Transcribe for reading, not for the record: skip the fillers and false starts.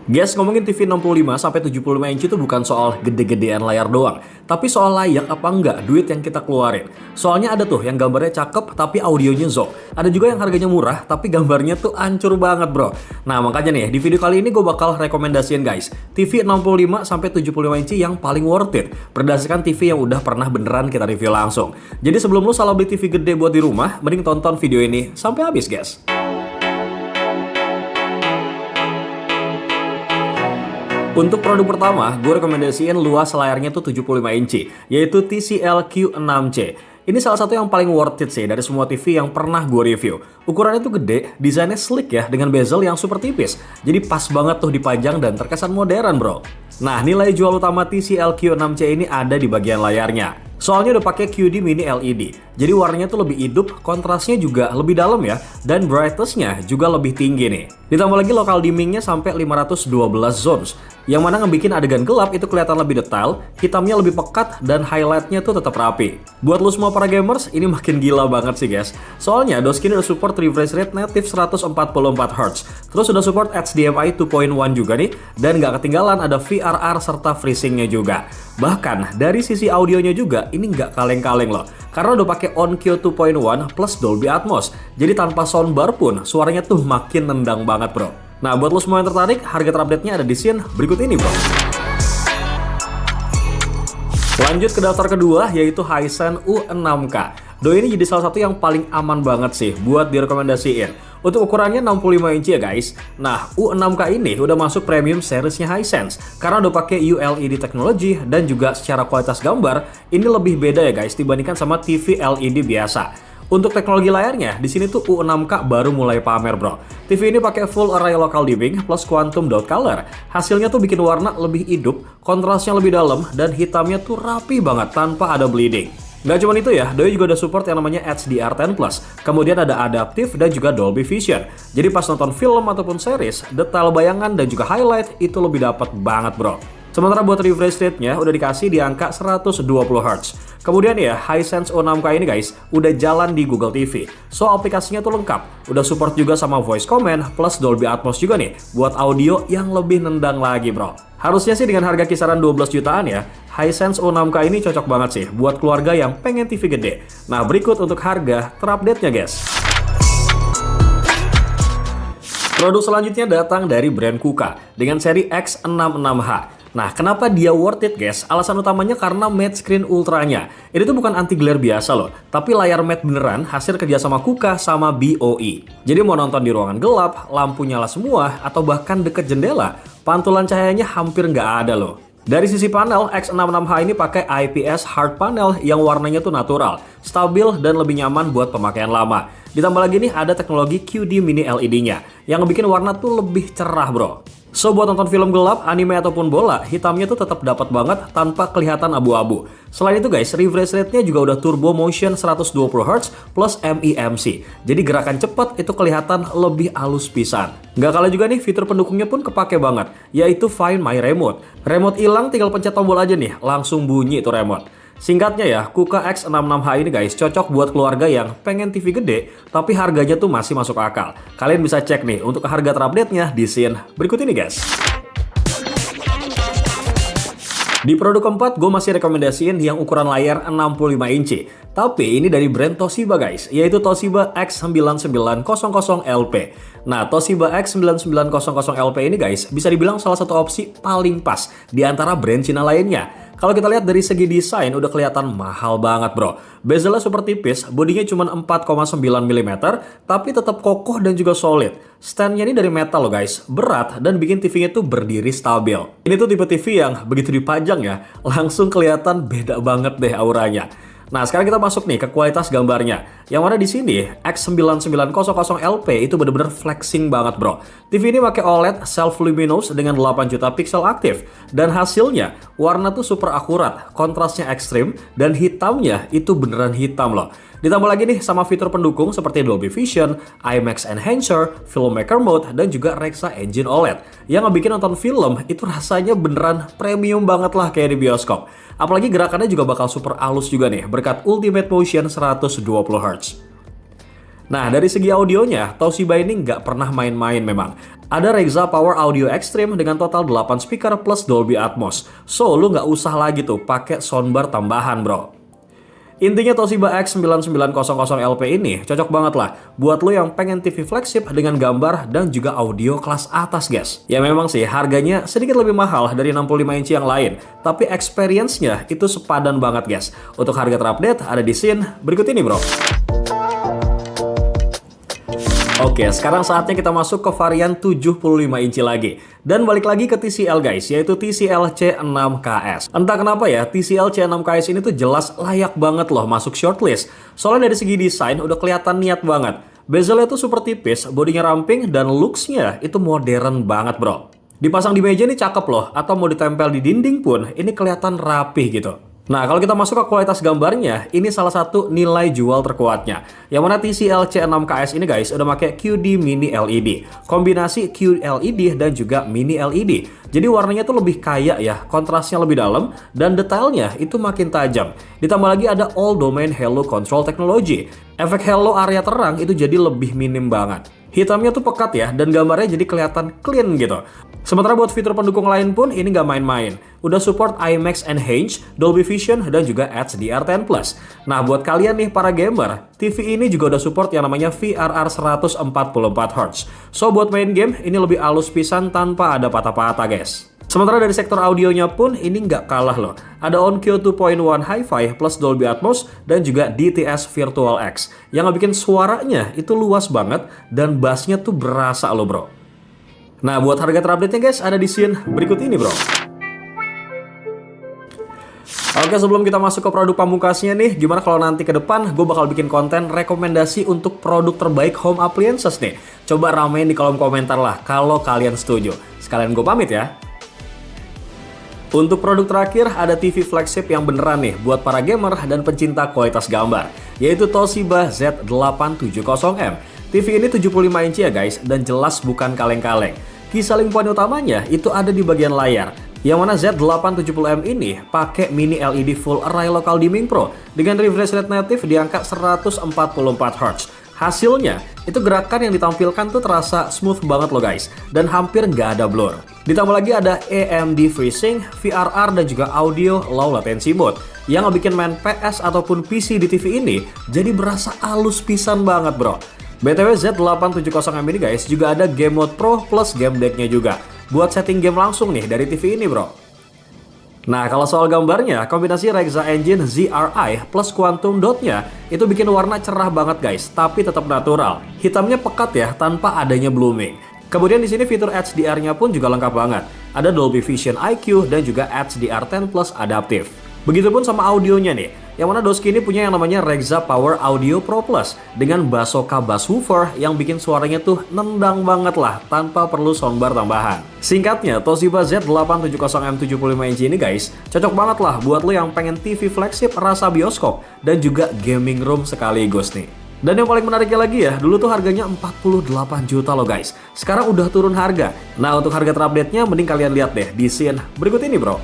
Guys, ngomongin TV 65-75 inci itu bukan soal gede-gedean layar doang, tapi soal layak apa enggak duit yang kita keluarin. Soalnya ada tuh yang gambarnya cakep tapi audionya zong. Ada juga yang harganya murah tapi gambarnya tuh ancur banget bro. Nah makanya nih di video kali ini gue bakal rekomendasiin guys TV 65-75 inci yang paling worth it berdasarkan TV yang udah pernah beneran kita review langsung. Jadi sebelum lu salah beli TV gede buat di rumah, mending tonton video ini sampai habis guys. Untuk produk pertama, gue rekomendasiin luas layarnya tuh 75 inci, yaitu TCL Q6C. Ini salah satu yang paling worth it sih dari semua TV yang pernah gue review. Ukurannya tuh gede, desainnya sleek ya, dengan bezel yang super tipis. Jadi pas banget tuh dipajang dan terkesan modern bro. Nah, nilai jual utama TCL Q6C ini ada di bagian layarnya. Soalnya udah pakai QD Mini LED, jadi warnanya tuh lebih hidup, kontrasnya juga lebih dalam ya, dan brightness-nya juga lebih tinggi nih. Ditambah lagi lokal dimming-nya sampai 512 zones, yang mana ngebikin adegan gelap itu kelihatan lebih detail, hitamnya lebih pekat, dan highlight-nya tuh tetap rapi. Buat lu semua para gamers, ini makin gila banget sih guys. Soalnya DOS ini udah support refresh rate native 144Hz, terus udah support HDMI 2.1 juga nih, dan nggak ketinggalan ada VRR serta FreeSync-nya juga. Bahkan dari sisi audionya juga ini nggak kaleng-kaleng loh, karena udah pakai OnQ 2.1 plus Dolby Atmos. Jadi tanpa soundbar pun suaranya tuh makin nendang banget bro. Nah buat lo semua yang tertarik, harga terupdate-nya ada di scene berikut ini bro. Lanjut ke daftar kedua yaitu Hisense U6K. Doi ini jadi salah satu yang paling aman banget sih buat direkomendasiin. Untuk ukurannya 65 inci ya guys. Nah, U6K ini udah masuk premium seriesnya Hisense karena udah pakai ULED teknologi dan juga secara kualitas gambar ini lebih beda ya guys dibandingkan sama TV LED biasa. Untuk teknologi layarnya, di sini tuh U6K baru mulai pamer bro. TV ini pakai full array local dimming plus quantum dot color. Hasilnya tuh bikin warna lebih hidup, kontrasnya lebih dalam, dan hitamnya tuh rapi banget tanpa ada bleeding. Nggak cuma itu ya, Doi juga ada support yang namanya HDR10+, kemudian ada adaptive dan juga Dolby Vision. Jadi pas nonton film ataupun series, detail bayangan dan juga highlight itu lebih dapat banget bro. Sementara buat refresh rate-nya udah dikasih di angka 120Hz. Kemudian ya, Hisense U6K ini guys, udah jalan di Google TV. So, aplikasinya tuh lengkap. Udah support juga sama voice command plus Dolby Atmos juga nih, buat audio yang lebih nendang lagi bro. Harusnya sih dengan harga kisaran 12 jutaan ya, Hisense U6K ini cocok banget sih buat keluarga yang pengen TV gede. Nah, berikut untuk harga terupdate-nya guys. Produk selanjutnya datang dari brand Kuka dengan seri X66H. Nah, kenapa dia worth it guys? Alasan utamanya karena matte screen ultranya. Ini tuh bukan anti glare biasa loh, tapi layar matte beneran hasil kerjasama Kuka sama BOE. Jadi mau nonton di ruangan gelap, lampu nyala semua, atau bahkan deket jendela, pantulan cahayanya hampir nggak ada loh. Dari sisi panel, X66H ini pakai IPS hard panel yang warnanya tuh natural, stabil, dan lebih nyaman buat pemakaian lama. Ditambah lagi nih ada teknologi QD Mini LED-nya, yang bikin warna tuh lebih cerah bro. So buat nonton film gelap, anime ataupun bola, hitamnya tuh tetap dapat banget tanpa kelihatan abu-abu. Selain itu guys, refresh rate-nya juga udah turbo motion 120Hz plus MEMC. Jadi gerakan cepat itu kelihatan lebih halus pisan. Nggak kalah juga nih, fitur pendukungnya pun kepake banget, yaitu Find My Remote. Remote hilang tinggal pencet tombol aja nih, langsung bunyi itu remote. Singkatnya ya, Kuka X66H ini guys cocok buat keluarga yang pengen TV gede tapi harganya tuh masih masuk akal. Kalian bisa cek nih untuk harga terupdate-nya di scene berikut ini guys. Di produk keempat, gue masih rekomendasiin yang ukuran layar 65 inci. Tapi ini dari brand Toshiba guys, yaitu Toshiba X9900LP. Nah, Toshiba X9900LP ini guys, bisa dibilang salah satu opsi paling pas di antara brand Cina lainnya. Kalau kita lihat dari segi desain udah kelihatan mahal banget bro. Bezelnya super tipis, bodinya cuma 4,9 mm, tapi tetap kokoh dan juga solid. Stand-nya ini dari metal loh guys, berat dan bikin TV-nya tuh berdiri stabil. Ini tuh tipe TV yang begitu dipajang ya, langsung kelihatan beda banget deh auranya. Nah, sekarang kita masuk nih ke kualitas gambarnya. Yang mana di sini X9900LP itu bener-bener flexing banget, bro. TV ini pakai OLED self luminous dengan 8 juta pixel aktif dan hasilnya warna tuh super akurat, kontrasnya ekstrim dan hitamnya itu beneran hitam loh. Ditambah lagi nih sama fitur pendukung seperti Dolby Vision, IMAX Enhancer, Filmmaker Mode, dan juga Rexa Engine OLED. Yang ngebikin nonton film itu rasanya beneran premium banget lah kayak di bioskop. Apalagi gerakannya juga bakal super halus juga nih berkat Ultimate Motion 120Hz. Nah, dari segi audionya, Toshiba ini nggak pernah main-main memang. Ada Reza Power Audio Extreme dengan total 8 speaker plus Dolby Atmos. So, lu nggak usah lagi tuh pakai soundbar tambahan, bro. Intinya Toshiba X9900LP ini cocok banget lah buat lo yang pengen TV flagship dengan gambar dan juga audio kelas atas, guys. Ya memang sih harganya sedikit lebih mahal dari 65 inci yang lain, tapi experience-nya itu sepadan banget, guys. Untuk harga terupdate ada di scene berikut ini, bro. Oke, sekarang saatnya kita masuk ke varian 75 inci lagi. Dan balik lagi ke TCL guys, yaitu TCL C6KS. Entah kenapa ya, TCL C6KS ini tuh jelas layak banget loh masuk shortlist. Soalnya dari segi desain udah kelihatan niat banget. Bezelnya tuh super tipis, bodinya ramping, dan looks-nya itu modern banget, bro. Dipasang di meja ini cakep loh, atau mau ditempel di dinding pun ini kelihatan rapih gitu. Nah, kalau kita masuk ke kualitas gambarnya, ini salah satu nilai jual terkuatnya. Yang mana TCL C6KS ini guys, udah pakai QD Mini LED. Kombinasi QLED dan juga Mini LED. Jadi warnanya tuh lebih kaya ya, kontrasnya lebih dalam, dan detailnya itu makin tajam. Ditambah lagi ada All Domain Halo Control Technology. Efek halo area terang itu jadi lebih minim banget. Hitamnya tuh pekat ya, dan gambarnya jadi kelihatan clean gitu. Sementara buat fitur pendukung lain pun ini nggak main-main. Udah support IMAX Enhanced, Dolby Vision, dan juga HDR10+. Nah, buat kalian nih para gamer, TV ini juga udah support yang namanya VRR 144Hz. So, buat main game, ini lebih halus pisan tanpa ada patah-patah, guys. Sementara dari sektor audionya pun ini nggak kalah loh. Ada Onkyo 2.1 Hi-Fi plus Dolby Atmos dan juga DTS Virtual X. Yang bikin suaranya itu luas banget dan bassnya tuh berasa loh, bro. Nah, buat harga terupdate-nya guys, ada di scene berikut ini, bro. Oke, sebelum kita masuk ke produk pamungkasnya nih, gimana kalau nanti ke depan gue bakal bikin konten rekomendasi untuk produk terbaik home appliances nih. Coba ramein di kolom komentar lah kalau kalian setuju. Sekalian gue pamit ya. Untuk produk terakhir, ada TV flagship yang beneran nih buat para gamer dan pencinta kualitas gambar, yaitu Toshiba Z870M. TV ini 75 inci ya guys, dan jelas bukan kaleng-kaleng. Key selling point utamanya itu ada di bagian layar, yang mana Z870M ini pakai Mini LED Full Array Local Dimming Pro dengan refresh rate native di angka 144Hz. Hasilnya, itu gerakan yang ditampilkan tuh terasa smooth banget loh guys, dan hampir nggak ada blur. Ditambah lagi ada AMD FreeSync, VRR, dan juga audio low latency mode, yang ngebikin main PS ataupun PC di TV ini jadi berasa halus pisan banget, bro. BTW Z870M ini guys juga ada Game Mode Pro plus game decknya juga, buat setting game langsung nih dari TV ini, bro. Nah, kalau soal gambarnya, kombinasi Reza Engine ZRI plus Quantum Dot-nya itu bikin warna cerah banget guys, tapi tetap natural. Hitamnya pekat ya, tanpa adanya blooming. Kemudian di sini fitur HDR-nya pun juga lengkap banget. Ada Dolby Vision IQ dan juga HDR10 Plus Adaptive. Begitupun sama audionya nih, yang mana Doski ini punya yang namanya Reza Power Audio Pro Plus dengan Basoka Bass Woofer yang bikin suaranya tuh nendang banget lah tanpa perlu soundbar tambahan. Singkatnya, Toshiba Z870M 75 inci ini guys, cocok banget lah buat lo yang pengen TV flagship rasa bioskop dan juga gaming room sekaligus nih. Dan yang paling menariknya lagi ya, dulu tuh harganya 48 juta loh guys. Sekarang udah turun harga. Nah, untuk harga terupdate-nya mending kalian lihat deh di scene berikut ini, bro.